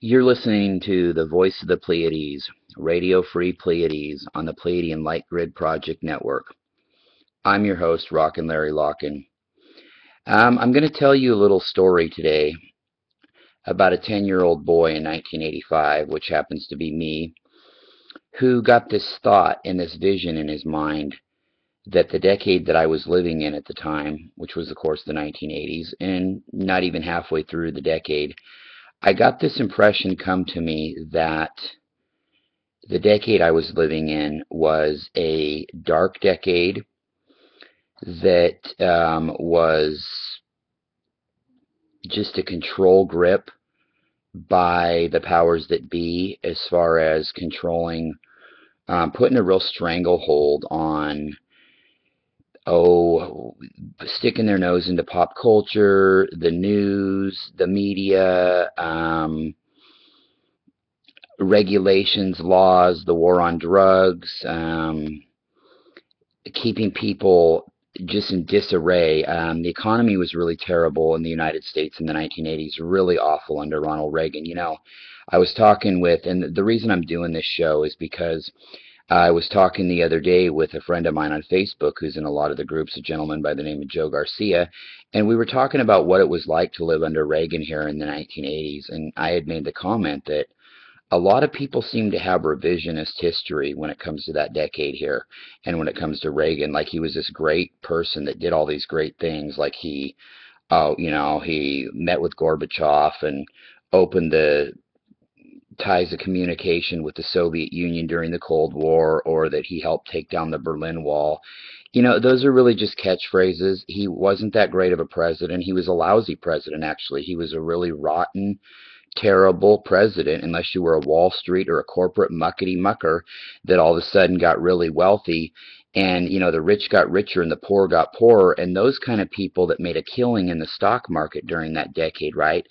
You're listening to the Voice of the Pleiades, Radio Free Pleiades on the Pleiadian Light Grid Project Network. I'm your host, Rocken Locken. I'm going to tell you a little story today about a 10-year-old boy in 1985, which happens to be me, who got this thought and this vision in his mind that the decade that I was living in at the time, which was, of course, the 1980s, and not even halfway through the decade, I got this impression come to me that the decade I was living in was a dark decade that was just a control grip by the powers that be as far as controlling, putting a real stranglehold on, sticking their nose into pop culture, the news, the media, regulations, laws, the war on drugs, keeping people just in disarray. The economy was really terrible in the United States in the 1980s, really awful under Ronald Reagan. I was talking with, and the reason I'm doing this show is because I was talking the other day with a friend of mine on Facebook who's in a lot of the groups, a gentleman by the name of Joe Garcia, and we were talking about what it was like to live under Reagan here in the 1980s, and I had made the comment that a lot of people seem to have revisionist history when it comes to that decade here, and when it comes to Reagan, like he was this great person that did all these great things, like he met with Gorbachev and opened the ties of communication with the Soviet Union during the Cold War, or that he helped take down the Berlin Wall. Those are really just catchphrases. He wasn't that great of a president. He was a lousy president, actually. He was a really rotten, terrible president, unless you were a Wall Street or a corporate muckety mucker that all of a sudden got really wealthy, and the rich got richer and the poor got poorer, and those kind of people that made a killing in the stock market during that decade, right?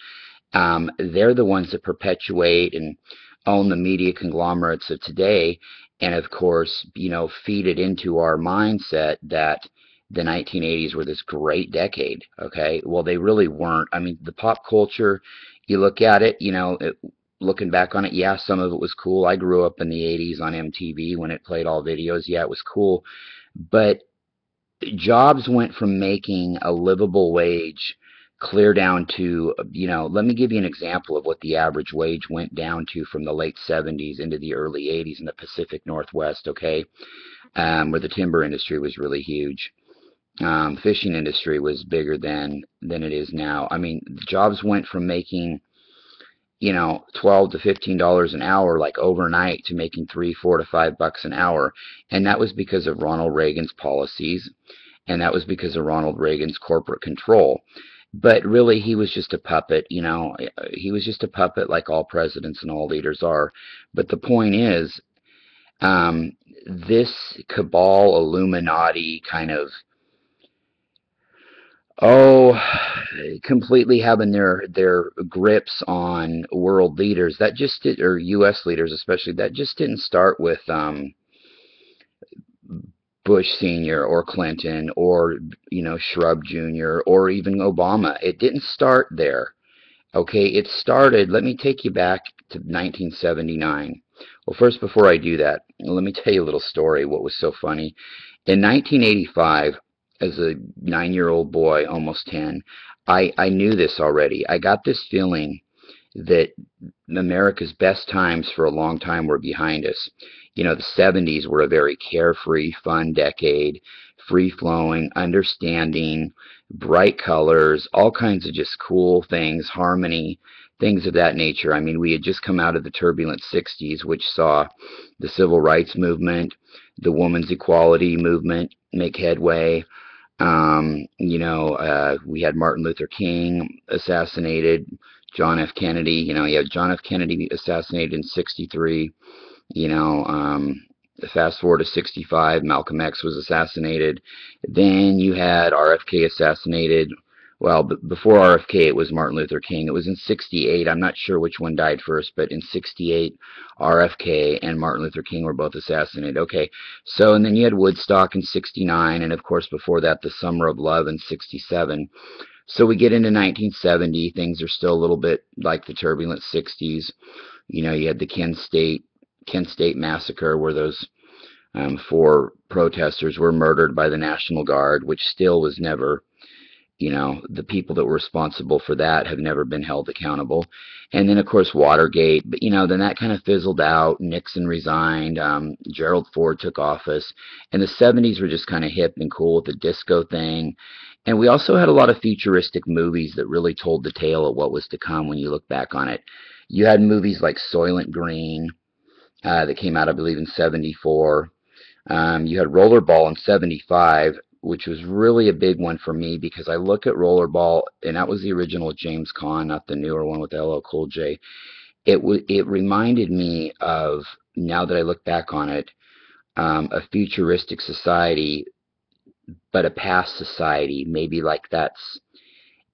They're the ones that perpetuate and own the media conglomerates of today, and of course, feed it into our mindset that the 1980s were this great decade. Okay, well, they really weren't. I mean, the pop culture, you look at it, looking back on it, yeah, some of it was cool. I grew up in the 80s on MTV when it played all videos. Yeah, it was cool, but jobs went from making a livable wage clear down to, let me give you an example of what the average wage went down to from the late 70s into the early 80s in the Pacific Northwest, okay, where the timber industry was really huge. Fishing industry was bigger than it is now. I mean, jobs went from making, $12 to $15 an hour, like overnight, to making $3, $4 to $5 an hour, and that was because of Ronald Reagan's policies, and that was because of Ronald Reagan's corporate control. But really, he was just a puppet. He was just a puppet, like all presidents and all leaders are. But the point is, this cabal, illuminati kind of, completely having their grips on world leaders, that just did, or U.S. leaders especially, that just didn't start with Bush Sr. or Clinton or, Shrub Jr. or even Obama. It didn't start there. Okay, it started, let me take you back to 1979. Well, first, before I do that, let me tell you a little story, what was so funny. In 1985, as a 9-year-old boy, almost 10, I knew this already. I got this feeling that America's best times for a long time were behind us. The 70s were a very carefree, fun decade, free-flowing, understanding, bright colors, all kinds of just cool things, harmony, things of that nature. I mean, we had just come out of the turbulent 60s, which saw the civil rights movement, the women's equality movement make headway. We had Martin Luther King assassinated, John F. Kennedy, you had John F. Kennedy assassinated in 63. Fast forward to 65, Malcolm X was assassinated. Then you had RFK assassinated. Well, before RFK, it was Martin Luther King. It was in 68. I'm not sure which one died first, but in 68, RFK and Martin Luther King were both assassinated. Okay, so, and then you had Woodstock in 69, and of course before that, the Summer of Love in 67. So we get into 1970, things are still a little bit like the turbulent 60s. You know, you had the Kent State massacre where those four protesters were murdered by the National Guard, which still was never, you know, the people that were responsible for that have never been held accountable. And then, of course, Watergate. But, you know, then that kind of fizzled out. Nixon resigned. Gerald Ford took office. And the 70s were just kind of hip and cool with the disco thing. And we also had a lot of futuristic movies that really told the tale of what was to come when you look back on it. You had movies like Soylent Green that came out, I believe, in 74. You had Rollerball in 75, which was really a big one for me because I look at Rollerball, and that was the original James Caan, not the newer one with LL Cool J. It reminded me of, now that I look back on it, a futuristic society, but a past society. Maybe like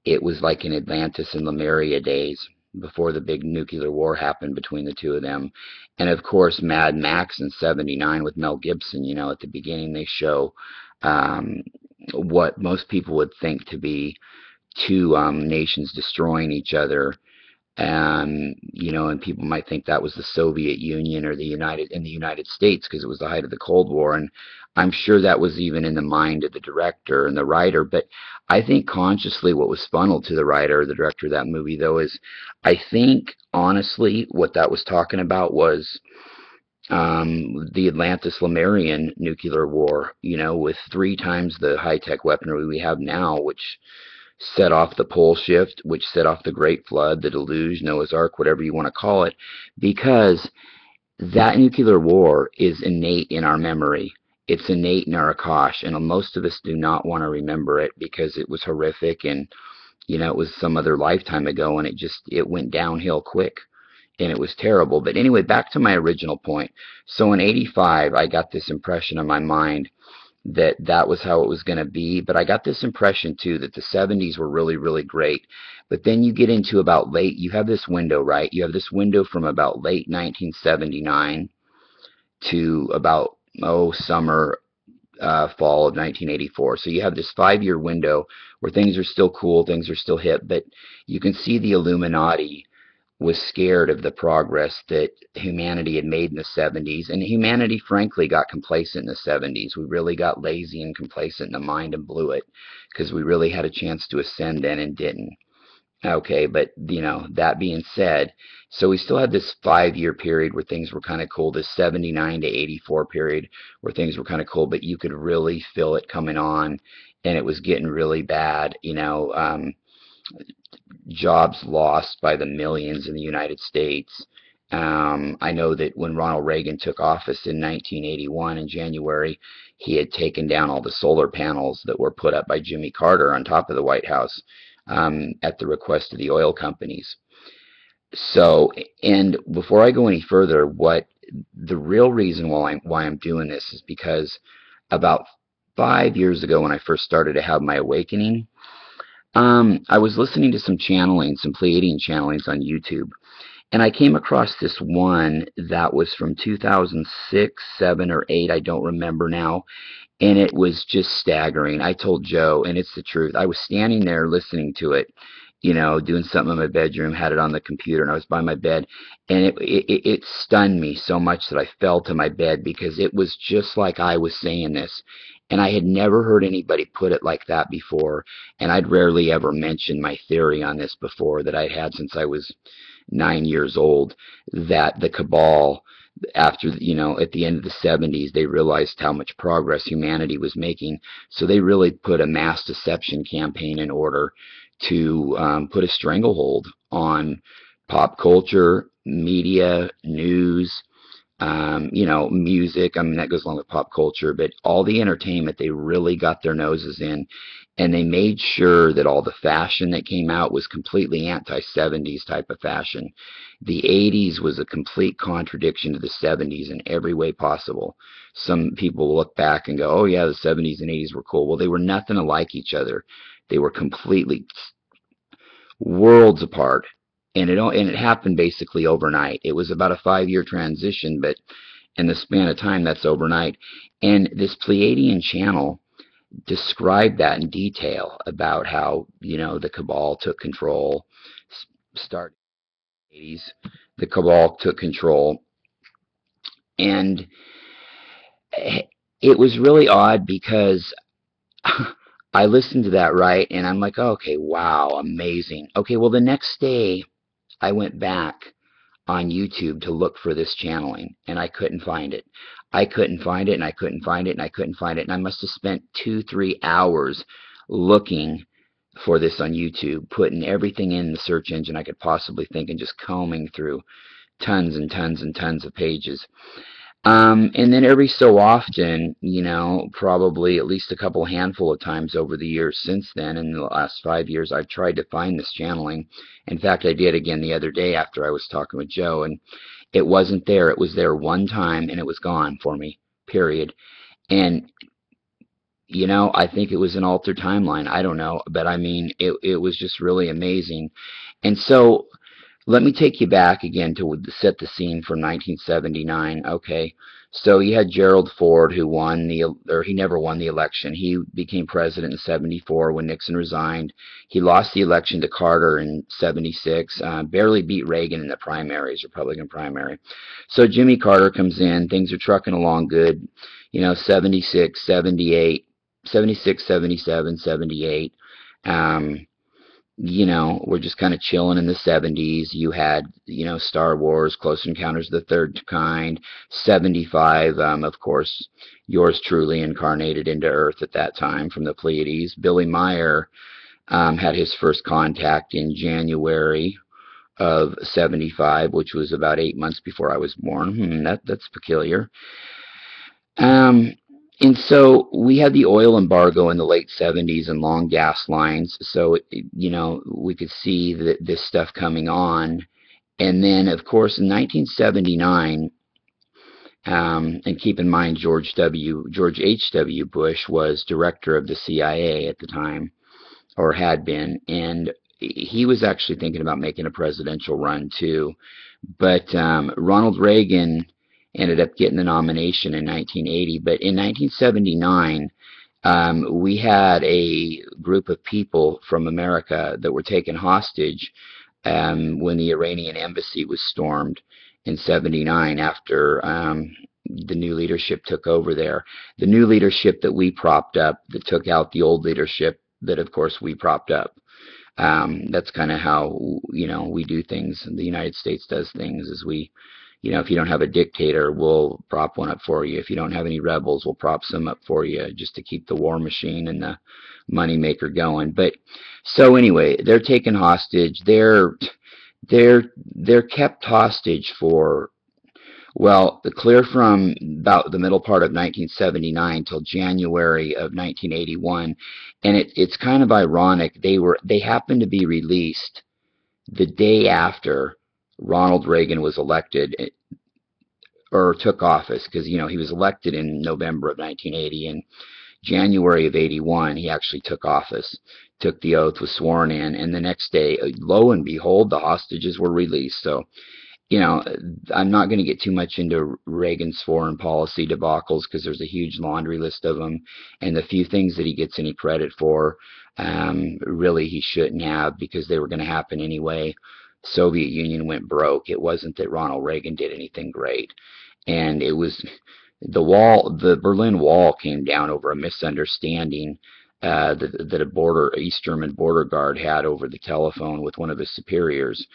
it was like in Atlantis and Lemuria days before the big nuclear war happened between the two of them. And of course, Mad Max in 79 with Mel Gibson, you know, at the beginning they show what most people would think to be two nations destroying each other. You know, and people might think that was the Soviet Union or the United States because it was the height of the Cold War. And I'm sure that was even in the mind of the director and the writer. But I think consciously what was funneled to the writer or the director of that movie, though, is I think honestly what that was talking about was the Atlantis Lemurian nuclear war, you know, with 3 times the high-tech weaponry we have now, which set off the pole shift, which set off the Great Flood, the deluge, Noah's Ark, whatever you want to call it, because that nuclear war is innate in our memory. It's innate in our akash, and most of us do not want to remember it because it was horrific and, you know, it was some other lifetime ago, and it went downhill quick, and it was terrible. But anyway, back to my original point. So in 85, I got this impression in my mind that was how it was going to be. But I got this impression, too, that the 70s were really, really great. But then you get into you have this window, right? You have this window from about late 1979 to about, summer, fall of 1984. So you have this 5-year window where things are still cool, things are still hip, but you can see the Illuminati was scared of the progress that humanity had made in the 70s, and humanity frankly got complacent in the 70s. We really got lazy and complacent in the mind and blew it because we really had a chance to ascend then and didn't. Okay, but you know, that being said, so we still had this 5-year period where things were kind of cool, this 79 to 84 period where things were kind of cool, but you could really feel it coming on, and it was getting really bad, you know. Jobs lost by the millions in the United States. I know that when Ronald Reagan took office in 1981 in January, he had taken down all the solar panels that were put up by Jimmy Carter on top of the White House at the request of the oil companies. So, and before I go any further, what the real reason why I'm doing this is because about 5 years ago when I first started to have my awakening, I was listening to some channeling, some Pleiadian channelings on YouTube, and I came across this one that was from 2006, 7, or 8, I don't remember now, and it was just staggering. I told Joe, and it's the truth, I was standing there listening to it, you know, doing something in my bedroom, had it on the computer, and I was by my bed, and it stunned me so much that I fell to my bed because it was just like I was saying this. And I had never heard anybody put it like that before, and I'd rarely ever mentioned my theory on this before that I'd had since I was 9 years old, that the cabal, after, you know, at the end of the 70s, they realized how much progress humanity was making, so they really put a mass deception campaign in order to put a stranglehold on pop culture, media, news, you know, music. I mean, that goes along with pop culture, but all the entertainment, they really got their noses in, and they made sure that all the fashion that came out was completely anti-70s type of fashion. The 80s was a complete contradiction to the 70s in every way possible. Some people look back and go, oh yeah, the 70s and 80s were cool. Well, they were nothing alike each other. They were completely worlds apart. And it happened basically overnight. It was about a 5-year transition, but in the span of time, that's overnight. And this Pleiadian channel, described that in detail about how, the cabal took control, started in the 80s, the cabal took control, and it was really odd because I listened to that, right, and I'm like, oh, okay, wow, amazing. Okay, well, the next day I went back on YouTube to look for this channeling, and I couldn't find it. I couldn't find it, and I couldn't find it, and I couldn't find it, and I must have spent 2, 3 hours looking for this on YouTube, putting everything in the search engine I could possibly think and just combing through tons and tons and tons of pages. And then every so often, probably at least a couple handful of times over the years since then, in the last 5 years, I've tried to find this channeling. In fact, I did again the other day after I was talking with Joe, and it wasn't there. It was there one time, and it was gone for me, period. And, I think it was an altered timeline. I don't know, but I mean, it was just really amazing. And so let me take you back again to set the scene from 1979. Okay, so you had Gerald Ford, who he never won the election. He became president in '74 when Nixon resigned. He lost the election to Carter in '76, barely beat Reagan in the primaries, Republican primary. So Jimmy Carter comes in. Things are trucking along good. 76, 78, 76, 77, 78. We're just kind of chilling in the 70s. You had, Star Wars, Close Encounters of the Third Kind, 75, of course, yours truly incarnated into Earth at that time from the Pleiades. Billy Meyer had his first contact in January of 75, which was about 8 months before I was born. That's peculiar. And so we had the oil embargo in the late 70s and long gas lines, so, we could see this stuff coming on. And then, of course, in 1979, and keep in mind George H.W. Bush was director of the CIA at the time, or had been, and he was actually thinking about making a presidential run too. But Ronald Reagan ended up getting the nomination in 1980. But in 1979, we had a group of people from America that were taken hostage when the Iranian embassy was stormed in '79 after the new leadership took over there. The new leadership that we propped up, that took out the old leadership that, of course, we propped up. That's kind of how, we do things. The United States does things, is we, if you don't have a dictator, we'll prop one up for you. If you don't have any rebels, we'll prop some up for you just to keep the war machine and the moneymaker going. But so anyway, they're taken hostage. They're kept hostage for, well, clear from about the middle part of 1979 till January of 1981. And it's kind of ironic. They happened to be released the day after Ronald Reagan was elected, or took office, because he was elected in November of 1980, and January of '81 he actually took office, took the oath, was sworn in, and the next day, lo and behold, the hostages were released. So I'm not going to get too much into Reagan's foreign policy debacles, because there's a huge laundry list of them, and the few things that he gets any credit for, really he shouldn't have, because they were going to happen anyway. Soviet Union went broke. It wasn't that Ronald Reagan did anything great. And it was the Berlin Wall came down over a misunderstanding that a East German border guard had over the telephone with one of his superiors.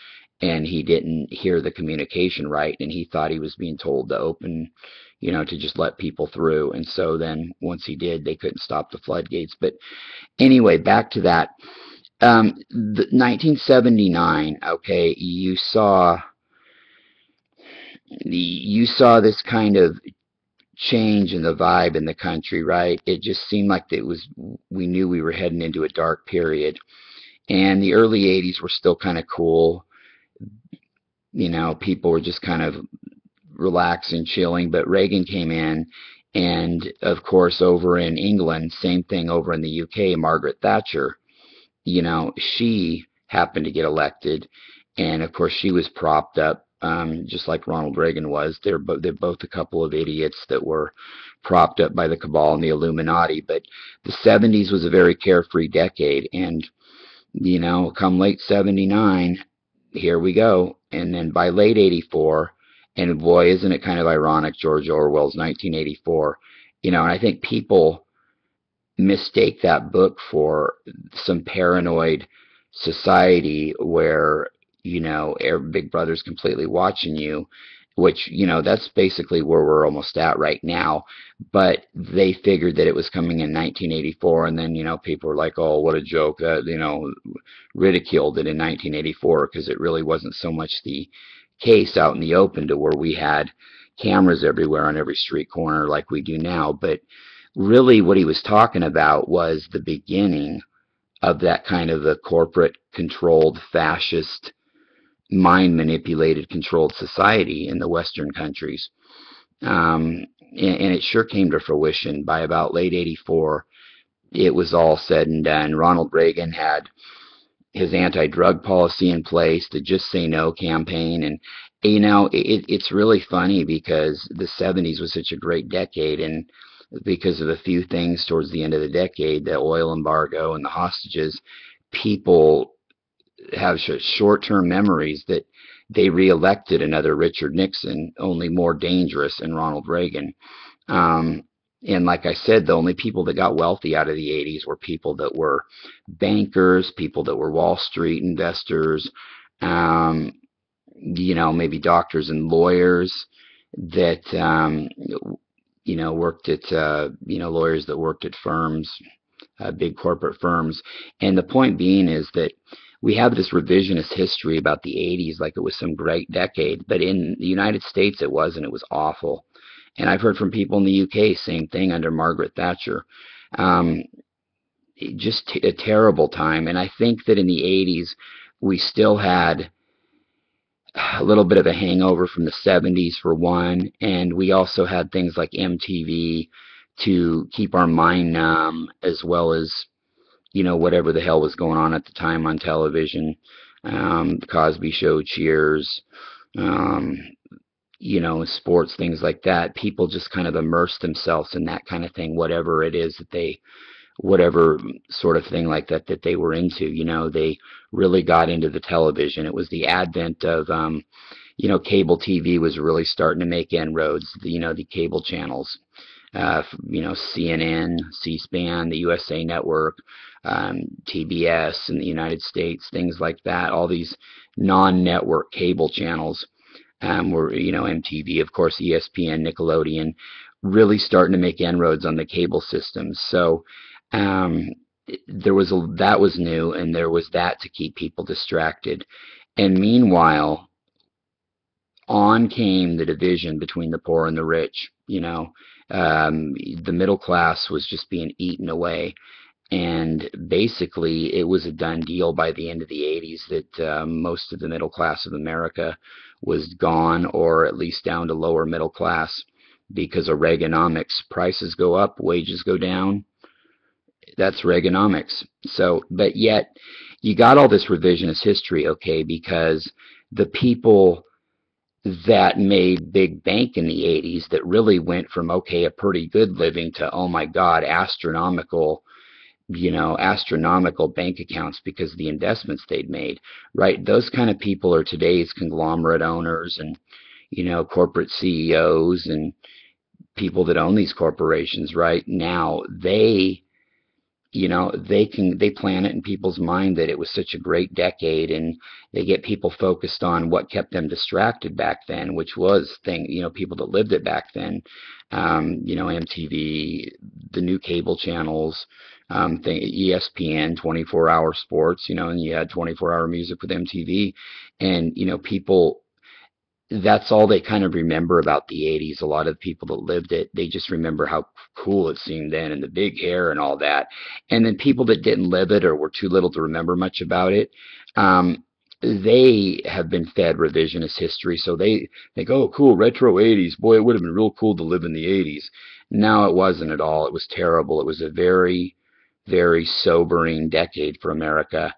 And he didn't hear the communication right, and he thought he was being told to open, to just let people through. And so then once he did, they couldn't stop the floodgates. But anyway, back to that. 1979, okay, you saw this kind of change in the vibe in the country, right? It just seemed like we knew we were heading into a dark period. And the early 80s were still kind of cool. People were just kind of relaxing, chilling, but Reagan came in, and of course over in England, same thing over in the UK, Margaret Thatcher, she happened to get elected, and of course she was propped up just like Ronald Reagan was. They're both a couple of idiots that were propped up by the cabal and the Illuminati. But the 70s was a very carefree decade, and come late 79, here we go. And then by late 84, and boy, isn't it kind of ironic, George Orwell's 1984, and I think people mistake that book for some paranoid society where Big Brother's completely watching you, which that's basically where we're almost at right now. But they figured that it was coming in 1984, and then people were like, oh, what a joke, that ridiculed it in 1984, because it really wasn't so much the case out in the open to where we had cameras everywhere on every street corner like we do now. But really what he was talking about was the beginning of that kind of a corporate controlled fascist mind manipulated controlled society in the Western countries. And it sure came to fruition by about late 84. It was all said and done. Ronald Reagan had his anti-drug policy in place, the Just Say No campaign. And it's really funny because the 70s was such a great decade, and because of a few things towards the end of the decade, the oil embargo and the hostages, people have short-term memories that they re-elected another Richard Nixon, only more dangerous, in Ronald Reagan. And like I said, the only people that got wealthy out of the 80s were people that were bankers, people that were Wall Street investors, maybe doctors and lawyers that worked at, lawyers that worked at firms, big corporate firms. And the point being is that we have this revisionist history about the 80s like it was some great decade, but in the United States it wasn't. It was awful. And I've heard from people in the UK, same thing under Margaret Thatcher. Just a terrible time. And I think that in the 80s we still had a little bit of a hangover from the 70s for one, and we also had things like MTV to keep our mind numb, as well as whatever the hell was going on at the time on television, the Cosby Show, Cheers, sports, things like that. People just kind of immersed themselves in that kind of thing, whatever it is that whatever sort of thing like that they were into. They really got into the television. It was the advent of, cable TV was really starting to make inroads, the cable channels, CNN, C-SPAN, the USA Network, TBS in the United States, things like that. All these non-network cable channels were, MTV, of course, ESPN, Nickelodeon, really starting to make inroads on the cable systems. So that was new, and there was that to keep people distracted. And meanwhile, on came the division between the poor and the rich. The middle class was just being eaten away. And basically, it was a done deal by the end of the 80s that most of the middle class of America was gone, or at least down to lower middle class, because of Reaganomics. Prices go up, wages go down. That's Reaganomics. So, but yet, you got all this revisionist history, okay, because the people that made big bank in the 80s that really went from, okay, a pretty good living to, oh my God, astronomical bank accounts because of the investments they'd made, right? Those kind of people are today's conglomerate owners and, corporate CEOs and people that own these corporations right now. They plant it in people's mind that it was such a great decade, and they get people focused on what kept them distracted back then, which was people that lived it back then. MTV, the new cable channels, ESPN, 24-hour sports, and you had 24-hour music with MTV, and people, that's all they kind of remember about the 80s. A lot of the people that lived it, they just remember how cool it seemed then, and the big hair and all that. And then people that didn't live it or were too little to remember much about it, they have been fed revisionist history. So they think, oh, cool, retro 80s. Boy, it would have been real cool to live in the 80s. No, it wasn't at all. It was terrible. It was a very, very sobering decade for America.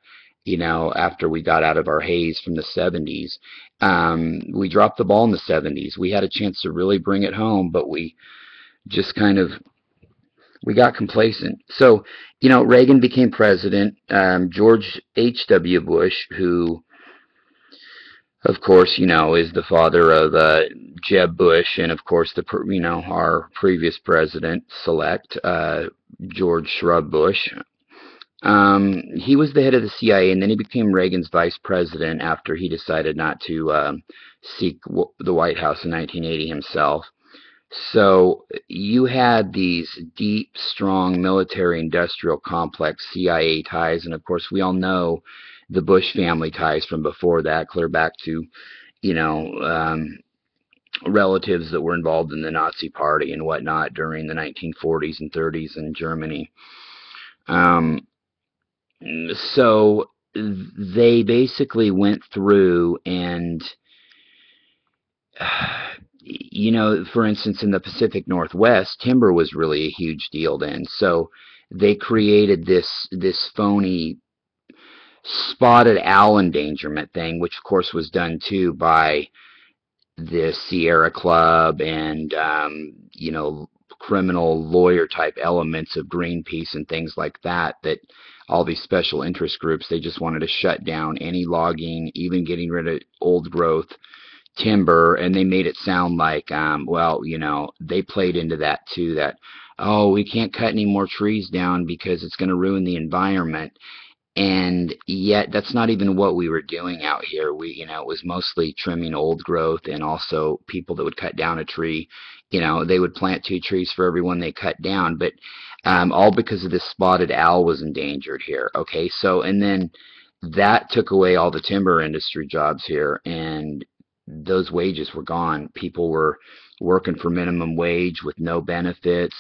after we got out of our haze from the 70s. We dropped the ball in the 70s. We had a chance to really bring it home, but we just kind of we got complacent. So, Reagan became president. George H.W. Bush, who, of course, is the father of Jeb Bush, and of course, our previous president select, George Shrub Bush. He was the head of the CIA, and then he became Reagan's vice president after he decided not to seek the White House in 1980 himself. So you had these deep, strong military-industrial complex CIA ties, and of course we all know the Bush family ties from before that, clear back to, you know, um, relatives that were involved in the Nazi Party and whatnot during the 1940s and 30s in Germany. Um, so they basically went through and for instance, in the Pacific Northwest, timber was really a huge deal then. So they created this phony spotted owl endangerment thing, which of course was done too by the Sierra Club and criminal lawyer type elements of Greenpeace and things like that. That all these special interest groups, they just wanted to shut down any logging, even getting rid of old growth timber, and they made it sound like, they played into that too, that, oh, we can't cut any more trees down because it's going to ruin the environment. And yet that's not even what we were doing out here. It was mostly trimming old growth, and also people that would cut down a tree, they would plant 2 trees for every one they cut down, but all because of this spotted owl was endangered here. Okay, so, and then that took away all the timber industry jobs here, and those wages were gone. People were working for minimum wage with no benefits,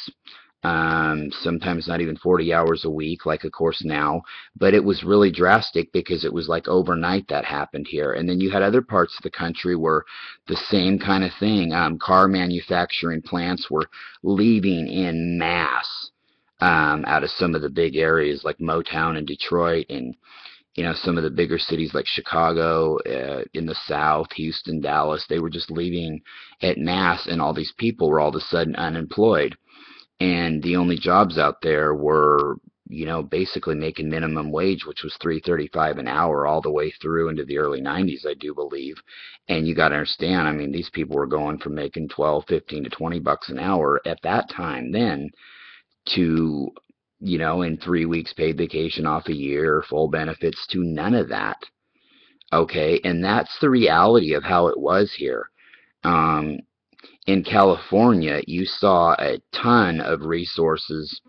sometimes not even 40 hours a week, like of course now. But it was really drastic because it was like overnight that happened here. And then you had other parts of the country where the same kind of thing. Car manufacturing plants were leaving in mass out of some of the big areas like Motown and Detroit, and some of the bigger cities like Chicago, in the South, Houston, Dallas. They were just leaving at mass, and all these people were all of a sudden unemployed. And the only jobs out there were, basically making minimum wage, which was $3.35 an hour all the way through into the early 90s, I do believe. And you got to understand, I mean, these people were going from making 12, 15 to 20 bucks an hour at that time then to in 3 weeks paid vacation off a year, full benefits, to none of that. Okay, and that's the reality of how it was here. Um, in California, you saw a ton of resources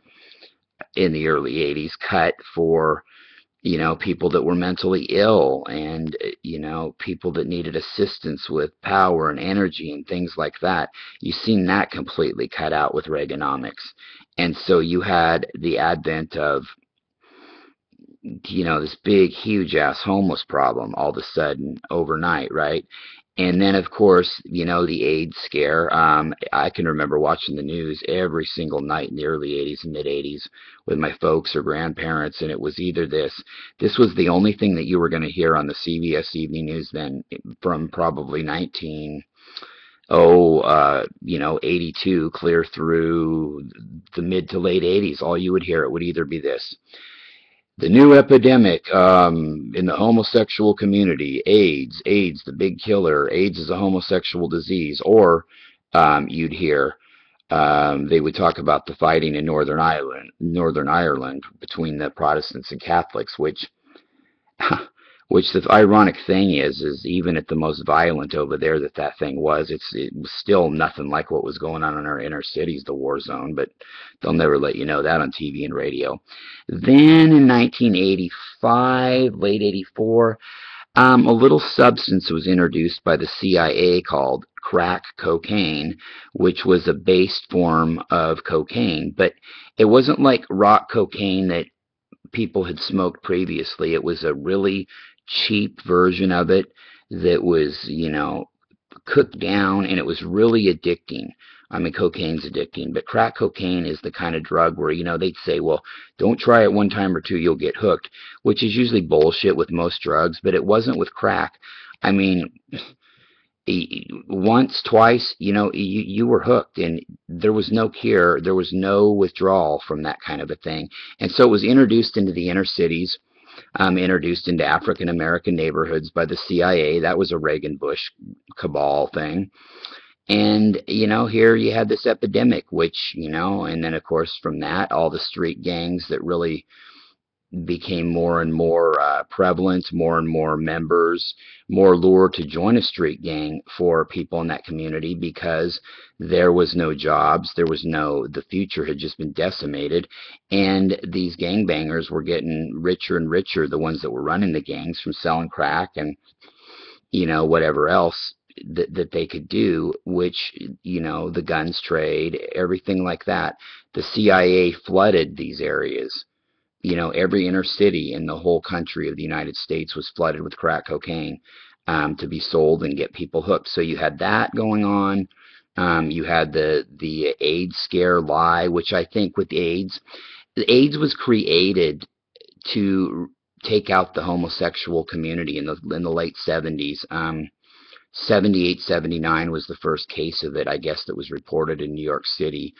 in the early 80s cut for, people that were mentally ill, and, people that needed assistance with power and energy and things like that. You've seen that completely cut out with Reaganomics. And so you had the advent of, this big, huge ass homeless problem all of a sudden overnight, right? And then, of course, the AIDS scare. I can remember watching the news every single night in the early 80s and mid 80s with my folks or grandparents, and it was either this. This was the only thing that you were going to hear on the CBS Evening News then, from probably 82 clear through the mid to late 80s. All you would hear, it would either be this: the new epidemic in the homosexual community, AIDS, the big killer. AIDS is a homosexual disease. Or you'd hear, they would talk about the fighting in Northern Ireland between the Protestants and Catholics, which the ironic thing is even at the most violent over there that thing was, it was still nothing like what was going on in our inner cities, the war zone, but they'll never let you know that on TV and radio. Then in 1985, late 84, a little substance was introduced by the CIA called crack cocaine, which was a base form of cocaine, but it wasn't like rock cocaine that people had smoked previously. It was a really cheap version of it that was, cooked down, and it was really addicting. I mean, cocaine's addicting, but crack cocaine is the kind of drug where, they'd say, well, don't try it one time or two, you'll get hooked, which is usually bullshit with most drugs, but it wasn't with crack. I mean, once, twice, you were hooked, and there was no cure, there was no withdrawal from that kind of a thing. And so it was introduced into the inner cities, introduced into African American neighborhoods by the CIA. That was a Reagan Bush cabal thing. And, here you had this epidemic, which, and then, of course, from that, all the street gangs that really became more and more prevalent, more and more members, more lure to join a street gang for people in that community because there was no jobs, the future had just been decimated, and these gangbangers were getting richer and richer, the ones that were running the gangs, from selling crack and, whatever else that they could do, which, the guns trade, everything like that. The CIA flooded these areas. Every inner city in the whole country of the United States was flooded with crack cocaine to be sold and get people hooked. So you had that going on. You had the AIDS scare lie, which I think with the AIDS was created to take out the homosexual community in the late 70s. 78, 79 was the first case of it, I guess, that was reported in New York City.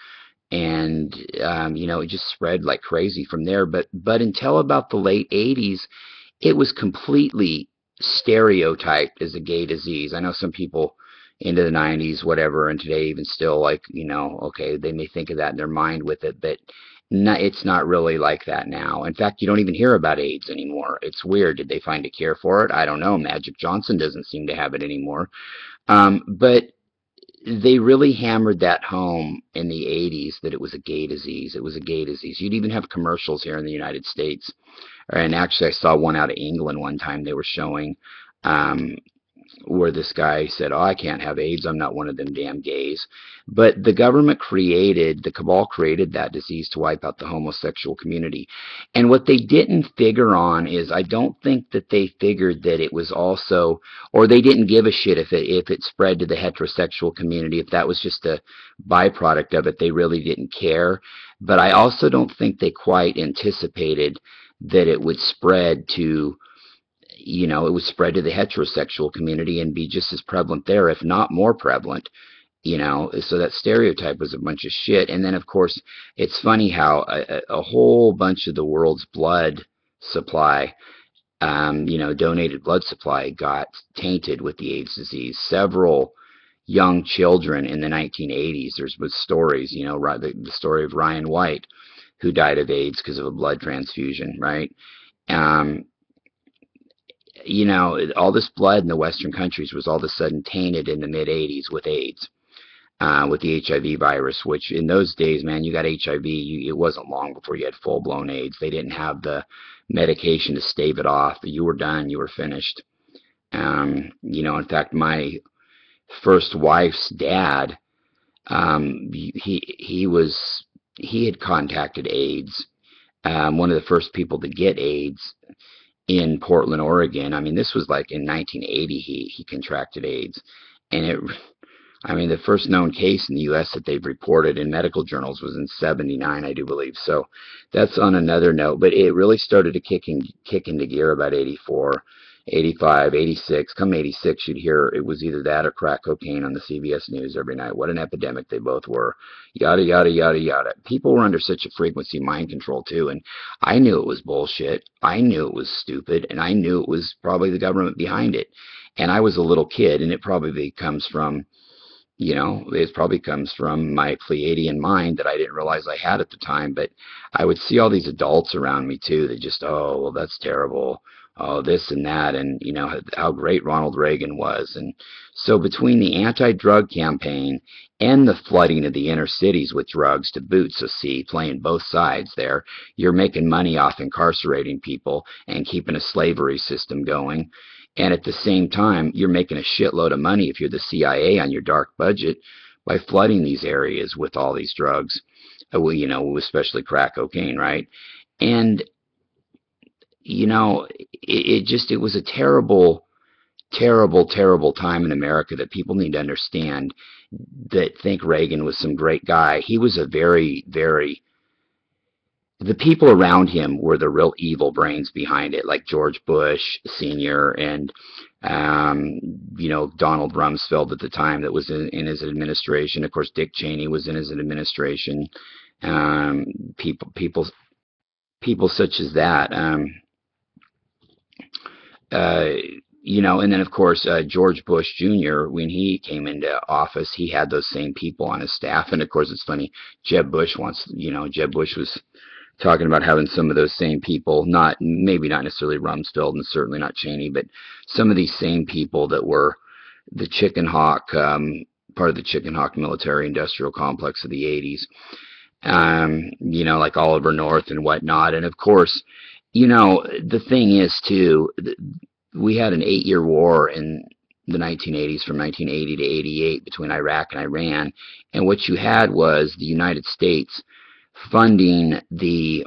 And, it just spread like crazy from there. But until about the late 80s, it was completely stereotyped as a gay disease. I know some people into the 90s, whatever, and today even still, like, okay, they may think of that in their mind with it, but it's not really like that now. In fact, you don't even hear about AIDS anymore. It's weird. Did they find a cure for it? I don't know. Magic Johnson doesn't seem to have it anymore. But they really hammered that home in the 80s that it was a gay disease. It was a gay disease. You'd even have commercials here in the United States. And actually, I saw one out of England one time they were showing where this guy said, oh, I can't have AIDS. I'm not one of them damn gays. But the government the cabal created that disease to wipe out the homosexual community. And what they didn't figure on is, I don't think that they figured that it was also, or they didn't give a shit if it spread to the heterosexual community. If that was just a byproduct of it, they really didn't care. But I also don't think they quite anticipated that it would spread to it would spread to the heterosexual community and be just as prevalent there, if not more prevalent, so that stereotype was a bunch of shit. And then, of course, it's funny how a whole bunch of the world's blood supply, donated blood supply, got tainted with the AIDS disease. Several young children in the 1980s, there's stories, the story of Ryan White, who died of AIDS because of a blood transfusion, right? All this blood in the Western countries was all of a sudden tainted in the mid-'80s with AIDS, with the HIV virus, which in those days, man, you got HIV, it wasn't long before you had full-blown AIDS. They didn't have the medication to stave it off. You were done. You were finished. In fact, my first wife's dad, he had contacted AIDS. One of the first people to get AIDS in Portland, Oregon. I mean, this was like in 1980 he contracted AIDS. And the first known case in the U.S. that they've reported in medical journals was in 79, I do believe. So that's on another note. But it really started to kick into gear about 84, 85, 86. Come 86, you'd hear it was either that or crack cocaine on the CBS News every night. What an epidemic they both were. Yada, yada, yada, yada. People were under such a frequency mind control, too. And I knew it was bullshit. I knew it was stupid. And I knew it was probably the government behind it. And I was a little kid, and it probably comes from my Pleiadian mind that I didn't realize I had at the time. But I would see all these adults around me, too, that just, oh, well, that's terrible. Oh, this and that, and, how great Ronald Reagan was. And so between the anti-drug campaign and the flooding of the inner cities with drugs to boot, so see, playing both sides there, you're making money off incarcerating people and keeping a slavery system going. And at the same time, you're making a shitload of money if you're the CIA on your dark budget by flooding these areas with all these drugs, especially crack cocaine, right? And, it was a terrible terrible, terrible time in America that people need to understand, that think Reagan was some great guy. He was a very, very, the people around him were the real evil brains behind it, like George Bush Sr. and um, Donald Rumsfeld at the time, that was in his administration. Of course, Dick Cheney was in his administration. Um, people, people, people such as that. Uh, and then of course George Bush Jr. when he came into office, he had those same people on his staff. And of course, it's funny. Jeb Bush was talking about having some of those same people, maybe not necessarily Rumsfeld and certainly not Cheney, but some of these same people that were the chicken hawk, part of the chicken hawk military industrial complex of the 80s, like Oliver North and whatnot. And of course, the thing is too, we had an 8-year war in the 1980s, from 1980 to 88, between Iraq and Iran. And what you had was the United States funding the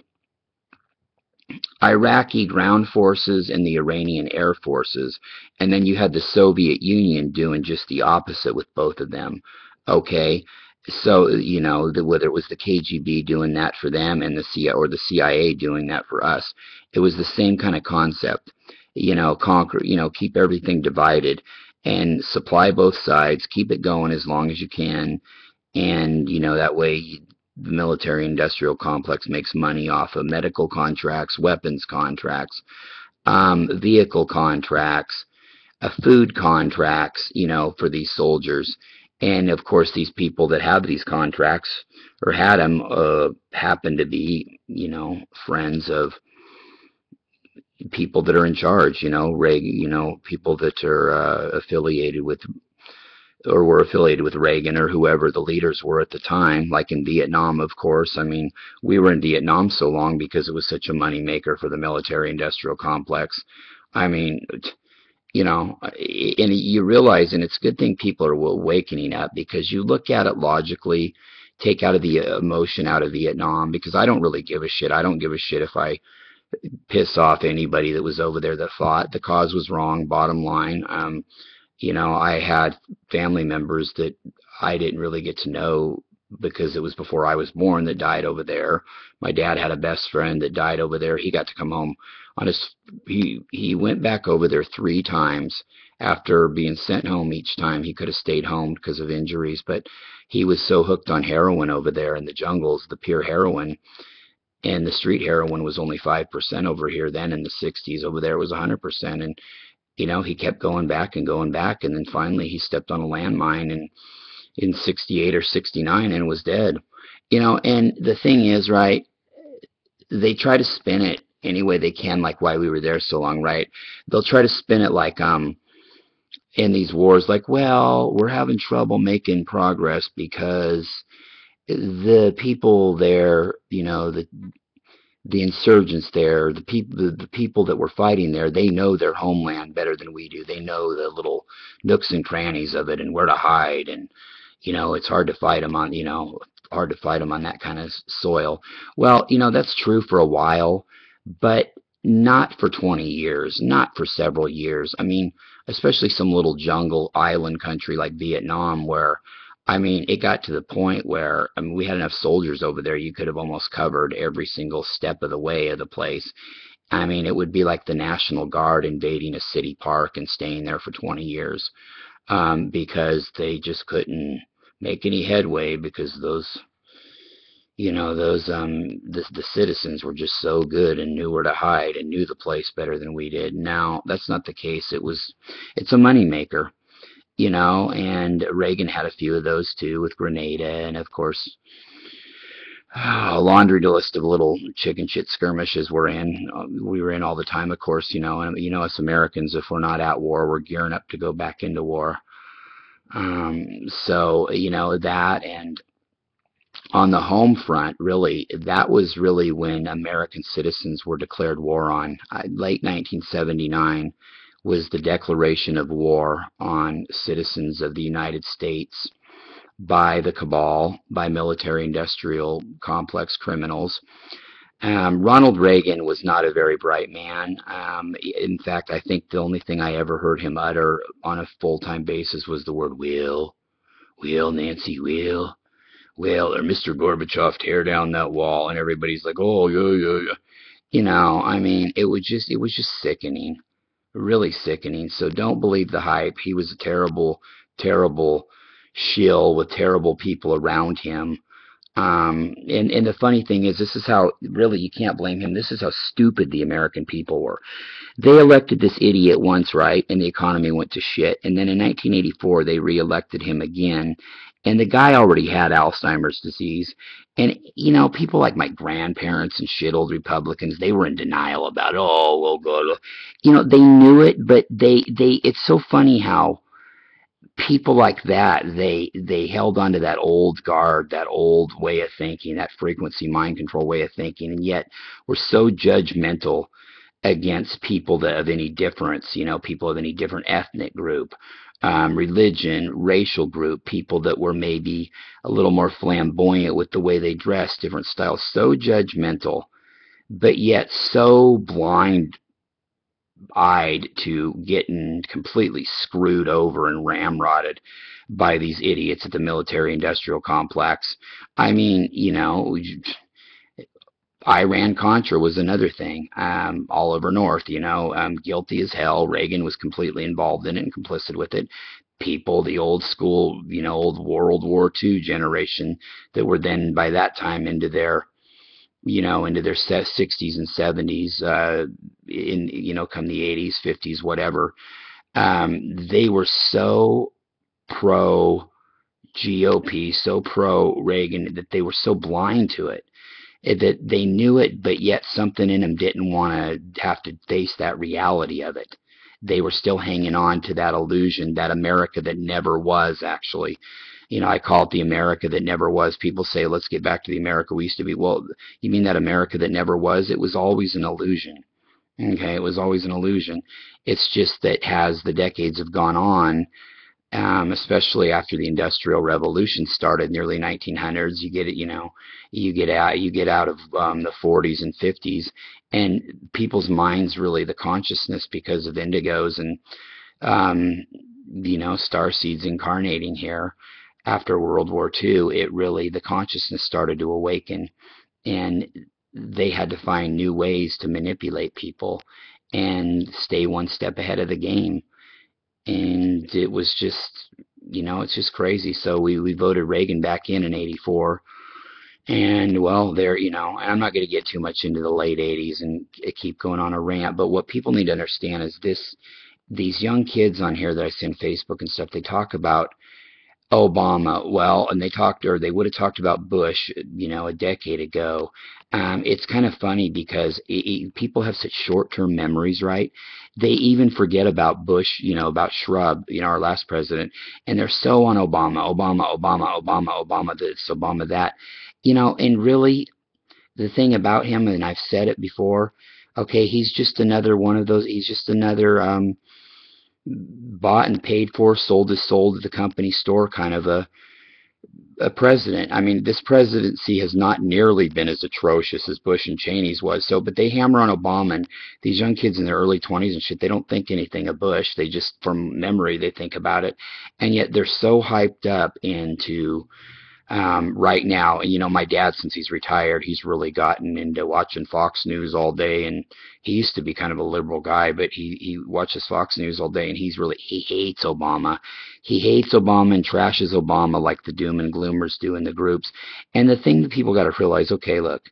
Iraqi ground forces and the Iranian air forces, and then you had the Soviet Union doing just the opposite with both of them. Okay, so whether it was the KGB doing that for them and the CIA doing that for us, it was the same kind of concept. Conquer, keep everything divided and supply both sides, keep it going as long as you can, and that way the military-industrial complex makes money off of medical contracts, weapons contracts, vehicle contracts, food contracts, for these soldiers. And of course, these people that have these contracts or had them happen to be, friends of people that are in charge. Reagan, people that are affiliated with, or were affiliated with Reagan, or whoever the leaders were at the time, like in Vietnam, of course. I mean, we were in Vietnam so long because it was such a money maker for the military-industrial complex. I mean, and you realize, and it's a good thing people are awakening up, because you look at it logically, take out of the emotion out of Vietnam, because I don't really give a shit. I don't give a shit if I piss off anybody that was over there that thought the cause was wrong, bottom line. I had family members that I didn't really get to know because it was before I was born that died over there. My dad had a best friend that died over there. He got to come home on he went back over there 3 times after being sent home each time. He could have stayed home because of injuries, but he was so hooked on heroin over there in the jungles, the pure heroin. And the street heroin was only 5% over here then in the 60s. Over there it was 100%. And he kept going back and going back, and then finally he stepped on a landmine in 68 or 69 and was dead. And the thing is, right, they try to spin it any way they can, like why we were there so long, right? They'll try to spin it like in these wars, like, well, we're having trouble making progress because the people there, the insurgents there, the people that were fighting there, they know their homeland better than we do. They know the little nooks and crannies of it and where to hide, and it's hard to fight them on that kind of soil. Well, that's true for a while, but not for 20 years, not for several years. I mean, especially some little jungle island country like Vietnam, where it got to the point where, we had enough soldiers over there, you could have almost covered every single step of the way of the place. It would be like the National Guard invading a city park and staying there for 20 years, because they just couldn't make any headway, because the citizens were just so good and knew where to hide and knew the place better than we did. Now, that's not the case. It's a money maker. And Reagan had a few of those too, with Grenada, and of course, a laundry list of little chicken shit skirmishes we were in all the time, of course, and us Americans, if we're not at war, we're gearing up to go back into war. So, that, and on the home front, really, that was really when American citizens were declared war on. Late 1979 was the declaration of war on citizens of the United States by the cabal, by military-industrial complex criminals. Ronald Reagan was not a very bright man. In fact, I think the only thing I ever heard him utter on a full-time basis was the word will, Nancy, will, or Mr. Gorbachev, tear down that wall, and everybody's like, oh, yeah, yeah, yeah. I mean, it was just sickening, really sickening. So don't believe the hype. He was a terrible, terrible shill with terrible people around him. And the funny thing is, this is how, really, you can't blame him. This is how stupid the American people were. They elected this idiot once, right, and the economy went to shit. And then in 1984, they reelected him again, and the guy already had Alzheimer's disease. And, people like my grandparents and shit, old Republicans, they were in denial about it. Oh, well, God. They knew it, but it's so funny how people like that, they held on to that old guard, that old way of thinking, that frequency mind control way of thinking, and yet we're so judgmental against people that of any difference, people of any different ethnic group, religion, racial group, people that were maybe a little more flamboyant with the way they dress, different styles, so judgmental, but yet so blind-eyed to getting completely screwed over and ramrodded by these idiots at the military-industrial complex. I mean, Iran-Contra was another thing. Oliver North, guilty as hell. Reagan was completely involved in it and complicit with it. People, the old school, old World War II generation that were then by that time into their 60s and 70s, come the 80s, 50s, whatever. They were so pro GOP, so pro Reagan that they were so blind to it that they knew it, but yet something in them didn't want to have to face that reality of it. They were still hanging on to that illusion, that America that never was, actually. I call it the America that never was. People say, let's get back to the America we used to be. Well, you mean that America that never was? It was always an illusion. Okay, it was always an illusion. It's just that as the decades have gone on, especially after the Industrial Revolution started in the early 1900s. You get it, you get out of the 40s and 50s, and people's minds, really, the consciousness, because of indigos and star seeds incarnating here after World War II, the consciousness started to awaken, and they had to find new ways to manipulate people and stay one step ahead of the game. And it was just, it's just crazy. So we voted Reagan back in '84. And, well, I'm not going to get too much into the late 80s and keep going on a rant, but what people need to understand is these young kids on here that I see on Facebook and stuff, they talk about Obama, well, and they would have talked about Bush, a decade ago. It's kind of funny because people have such short-term memories, right? They even forget about Bush, about Shrub, our last president, and they're so on Obama this, Obama that, and really the thing about him, and I've said it before, okay, he's just another one of those, he's just another, bought and paid for, sold his soul to the company store kind of a president. I mean, this presidency has not nearly been as atrocious as Bush and Cheney's was. So, but they hammer on Obama, and these young kids in their early 20s and shit, they don't think anything of Bush. They just, from memory, they think about it. And yet they're so hyped up into right now. And, my dad, since he's retired, he's really gotten into watching Fox News all day. And he used to be kind of a liberal guy, but he watches Fox News all day, and he hates Obama. He hates Obama and trashes Obama like the doom and gloomers do in the groups. And the thing that people got to realize, okay, look,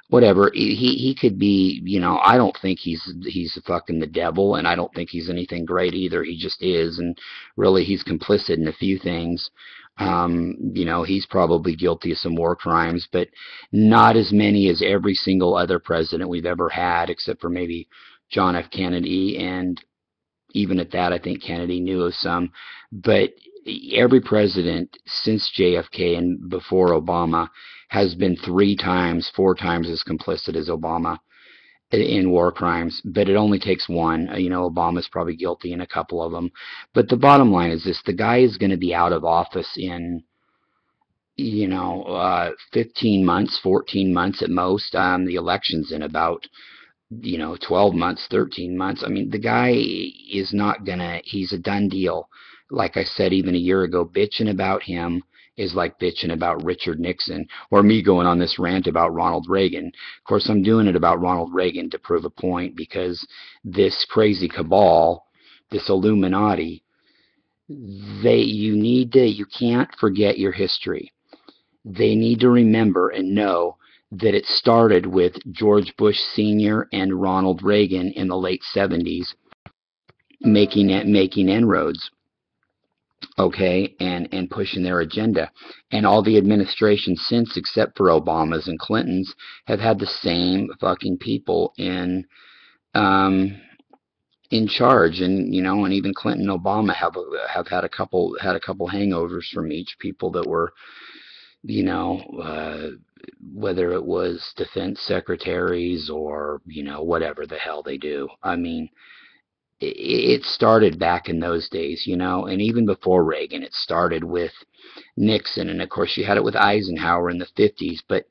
whatever, he could be, I don't think he's fucking the devil, and I don't think he's anything great either. He just is, and really he's complicit in a few things. He's probably guilty of some war crimes, but not as many as every single other president we've ever had, except for maybe John F. Kennedy. And even at that, I think Kennedy knew of some. But every president since JFK and before Obama has been 3 times, 4 times as complicit as Obama in war crimes, but it only takes one. Obama's probably guilty in a couple of them. But the bottom line is this: the guy is going to be out of office in 15 months, 14 months at most. The election's in about 12 months, 13 months. I mean, the guy is not gonna, he's a done deal. Like I said, even a year ago, bitching about him is like bitching about Richard Nixon, or me going on this rant about Ronald Reagan. Of course, I'm doing it about Ronald Reagan to prove a point, because this crazy cabal, this illuminati, you can't forget your history. They need to remember and know that it started with George Bush Sr. and Ronald Reagan in the late 70s making inroads, okay, and pushing their agenda. And all the administrations since, except for Obama's and Clinton's, have had the same fucking people um, in charge. And and even Clinton and Obama have had a couple hangovers from each, people that were you know, whether it was defense secretaries or, whatever the hell they do. I mean, it started back in those days, and even before Reagan, it started with Nixon. And of course, you had it with Eisenhower in the 50s, but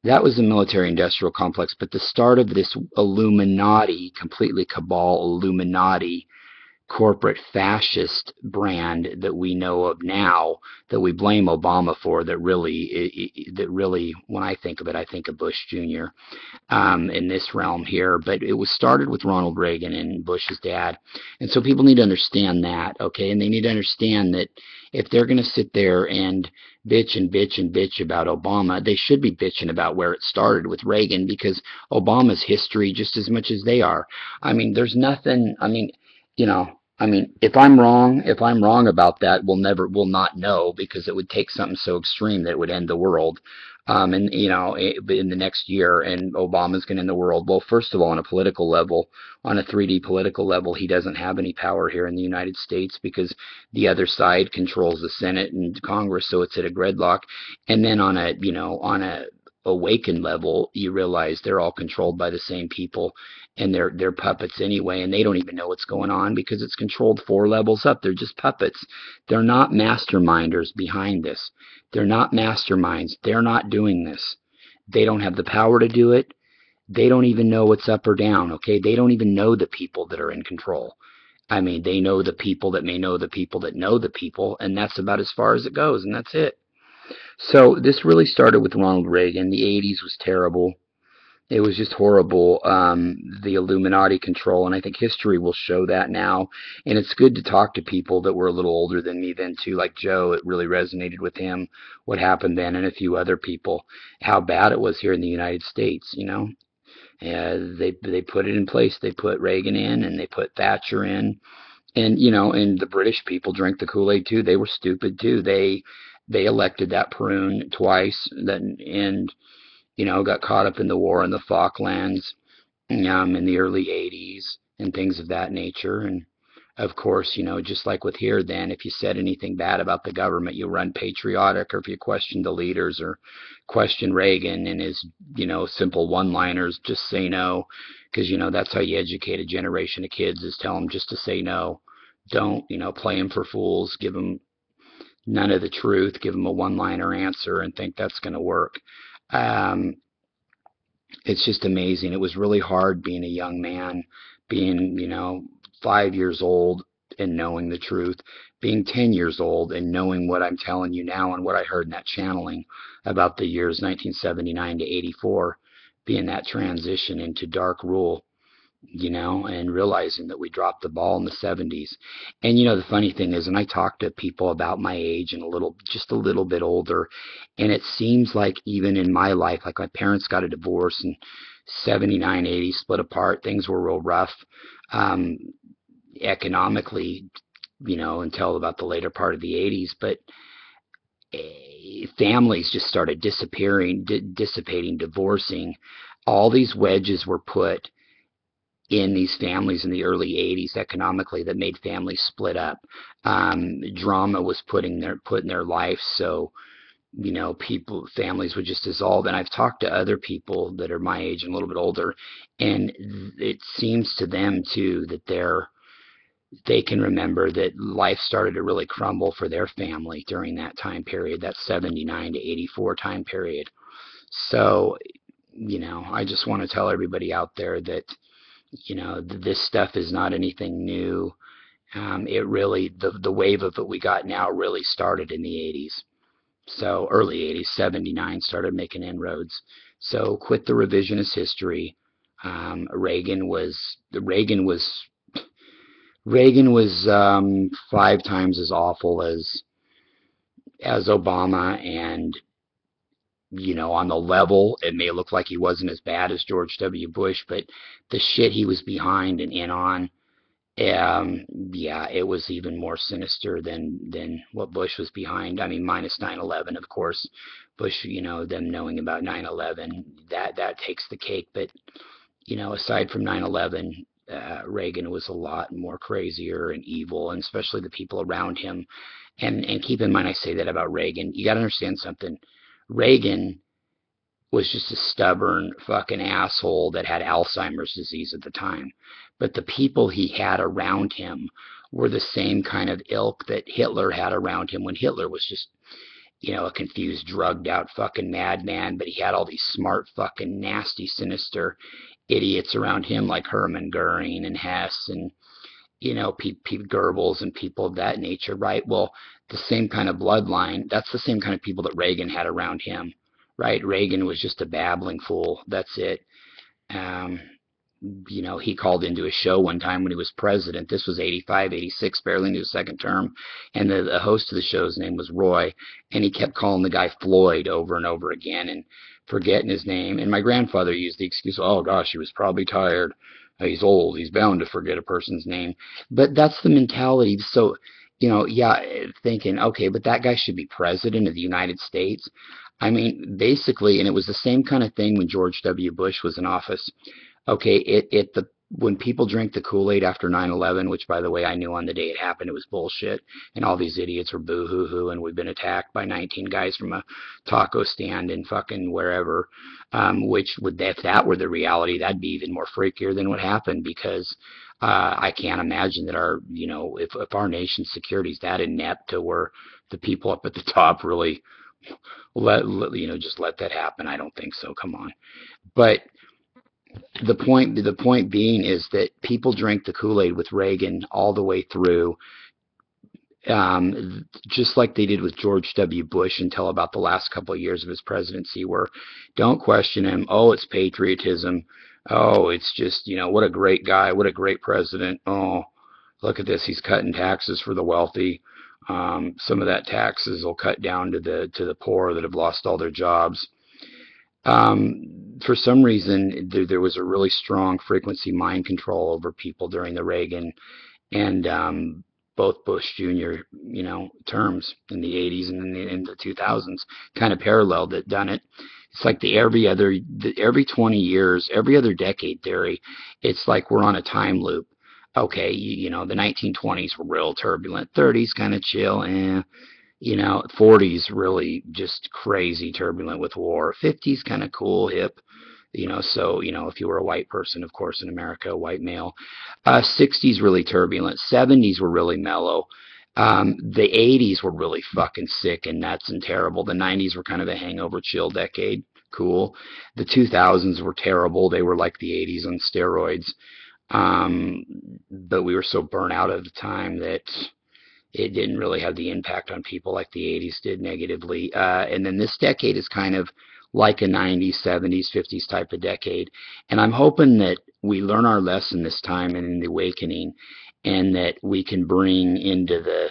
that was the military industrial complex. But the start of this Illuminati, completely cabal Illuminati corporate fascist brand that we know of now, that we blame Obama for, that really, when I think of it, I think of Bush Jr. In this realm here. But it was started with Ronald Reagan and Bush's dad. And so people need to understand that, okay? And they need to understand that if they're going to sit there and bitch and bitch and bitch about Obama, they should be bitching about where it started with Reagan, because Obama's history just as much as they are. I mean, there's nothing, if I'm wrong about that, we'll not know, because it would take something so extreme that it would end the world. And in the next year, and Obama's going to end the world. Well, first of all, on a political level, on a 3D political level, he doesn't have any power here in the United States, because the other side controls the Senate and Congress, so it's at a gridlock. And then on a awakened level, you realize they're all controlled by the same people, and they're puppets anyway, and they don't even know what's going on, because it's controlled 4 levels up. They're just puppets. They're not masterminders behind this. They're not masterminds. They're not doing this. They don't have the power to do it. They don't even know what's up or down, okay? They don't even know the people that are in control. I mean, they know the people that may know the people that know the people, and that's about as far as it goes, and that's it. So this really started with Ronald Reagan. The 80s was terrible. It was just horrible, the Illuminati control, and I think history will show that now. And it's good to talk to people that were a little older than me then, too, like Joe. It really resonated with him, what happened then, and a few other people, how bad it was here in the United States. They put it in place. They put Reagan in, and they put Thatcher in. And the British people drank the Kool-Aid, too. They were stupid, too. They elected that prune twice, and got caught up in the war in the Falklands in the early 80s and things of that nature. And of course, just like with here then, if you said anything bad about the government, you run patriotic, or if you question the leaders or question Reagan and his, simple one-liners, just say no, because, that's how you educate a generation of kids, is tell them just to say no. Don't, play them for fools, give them none of the truth, give them a one-liner answer and think that's going to work. Um, it's just amazing. It was really hard being a young man, being, 5 years old and knowing the truth, being 10 years old and knowing what I'm telling you now and what I heard in that channeling about the years 1979 to 84, being that transition into dark rule, and realizing that we dropped the ball in the 70s. And the funny thing is, and I talk to people about my age and just a little bit older, and it seems like even in my life, like my parents got a divorce and 79, 80, split apart, things were real rough, um, economically, until about the later part of the 80s. But families just started disappearing, dissipating, divorcing. All these wedges were put in these families in the early 80s economically that made families split up. Drama was put in their life, so families would just dissolve. And I've talked to other people that are my age and a little bit older, and it seems to them too that they can remember that life started to really crumble for their family during that time period, that 79 to 84 time period. So, I just want to tell everybody out there that, this stuff is not anything new. It really, the wave of it we got now really started in the 80s. So early 80s, 79 started making inroads. So quit the revisionist history. Reagan was 5 times as awful as Obama, and on the level, it may look like he wasn't as bad as George W. Bush, but the shit he was behind and in on, yeah, it was even more sinister than what Bush was behind. I mean, minus 9/11, of course. Bush, them knowing about 9/11, that takes the cake. But aside from 9/11, Reagan was a lot more crazier and evil, and especially the people around him. And keep in mind, I say that about Reagan. You got to understand something. Reagan was just a stubborn fucking asshole that had Alzheimer's disease at the time. But the people he had around him were the same kind of ilk that Hitler had around him when Hitler was just, a confused, drugged out fucking madman. But he had all these smart, fucking nasty, sinister idiots around him like Hermann Goering and Hess and, Goebbels and people of that nature, right? Well, the same kind of bloodline, that's the same kind of people that Reagan had around him, right? Reagan was just a babbling fool. That's it. Um, he called into a show one time when he was president. This was 85, 86, barely into his second term. And the host of the show's name was Roy. And he kept calling the guy Floyd over and over again and forgetting his name. And my grandfather used the excuse, oh, gosh, he was probably tired. He's old. He's bound to forget a person's name. But that's the mentality. So, yeah, thinking, okay, but that guy should be president of the United States. I mean, basically, and it was the same kind of thing when George W. Bush was in office. Okay, when people drink the Kool-Aid after 9/11, which by the way I knew on the day it happened, it was bullshit, and all these idiots were boo-hoo-hoo, and we've been attacked by 19 guys from a taco stand in fucking wherever, which would, if that were the reality, that'd be even more freakier than what happened, because I can't imagine that if our nation's security is that inept to where the people up at the top really just let that happen. I don't think so. Come on. But the point being is that people drank the Kool-Aid with Reagan all the way through, just like they did with George W. Bush until about the last couple of years of his presidency, where don't question him. Oh, it's patriotism. Oh, it's just, what a great guy. What a great president. Oh, look at this. He's cutting taxes for the wealthy. Some of that taxes will cut down to the poor that have lost all their jobs. For some reason, there was a really strong frequency mind control over people during the Reagan and both Bush Jr. Terms in the 80s and in the 2000s, kind of paralleled it, done it. It's like every 20 years, every other decade theory. It's like we're on a time loop. Okay, the 1920s were real turbulent, 30s kind of chill, 40s really just crazy turbulent with war, 50s kind of cool, hip, so, if you were a white person, of course, in America, a white male. 60s really turbulent, 70s were really mellow. The 80s were really fucking sick and nuts and terrible. The 90s were kind of a hangover chill decade, cool. The 2000s were terrible. They were like the 80s on steroids. But we were so burnt out at the time that it didn't really have the impact on people like the 80s did negatively. And then this decade is kind of like a 90s, 70s, 50s type of decade. And I'm hoping that we learn our lesson this time and in the awakening, and that we can bring into the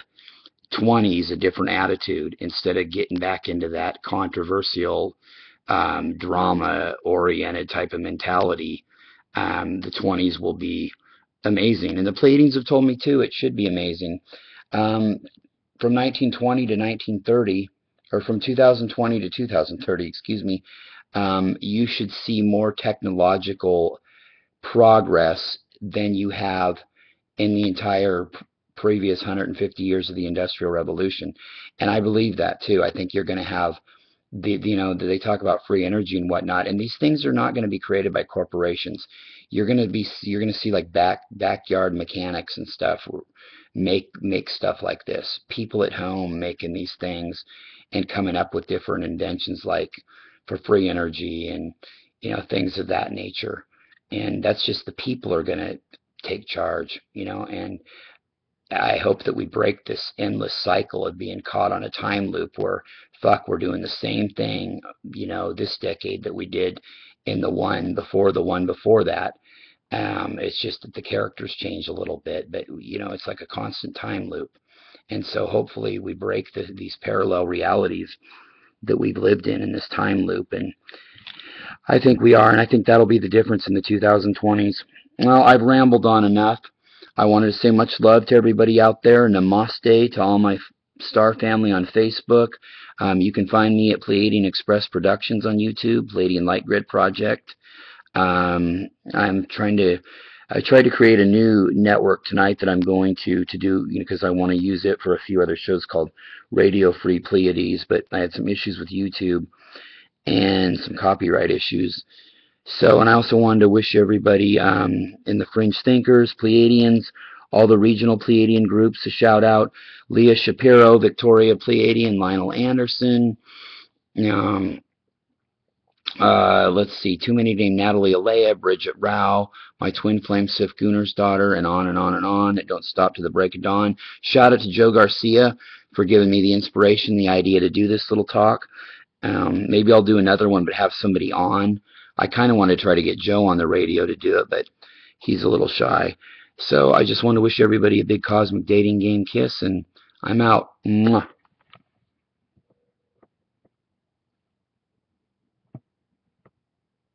20s a different attitude instead of getting back into that controversial, drama-oriented type of mentality. The 20s will be amazing. And the Pleiadians have told me, too, it should be amazing. From 1920 to 1930, or from 2020 to 2030, excuse me, you should see more technological progress than you have in the entire previous 150 years of the Industrial Revolution. And I believe that, too. I think you're going to have they talk about free energy and whatnot, and these things are not going to be created by corporations. You're going to see like backyard mechanics and stuff make stuff like this. People at home making these things and coming up with different inventions like for free energy and things of that nature. And that's just the people are going to take charge, and I hope that we break this endless cycle of being caught on a time loop where, fuck, we're doing the same thing, this decade that we did in the one before that. It's just that the characters change a little bit, but, it's like a constant time loop. And so hopefully we break these parallel realities that we've lived in this time loop. And I think we are, and I think that'll be the difference in the 2020s. Well, I've rambled on enough. I wanted to say much love to everybody out there. Namaste to all my star family on Facebook. You can find me at Pleiadian Express Productions on YouTube, Pleiadian Light Grid Project. I tried to create a new network tonight that I'm going to do, because I want to use it for a few other shows called Radio Free Pleiades, but I had some issues with YouTube and some copyright issues. So, and I also wanted to wish everybody in the Fringe Thinkers, Pleiadians, all the regional Pleiadian groups a shout out. Leah Shapiro, Victoria Pleiadian, Lionel Anderson. Let's see, too many named Natalie Alea, Bridget Rao, my twin flame Sif Gunner's daughter, and on and on and on. It don't stop to the break of dawn. Shout out to Joe Garcia for giving me the inspiration, the idea to do this little talk. Maybe I'll do another one, but have somebody on. I kind of want to try to get Joe on the radio to do it, but he's a little shy. So I just want to wish everybody a big cosmic dating game kiss, and I'm out. Mwah.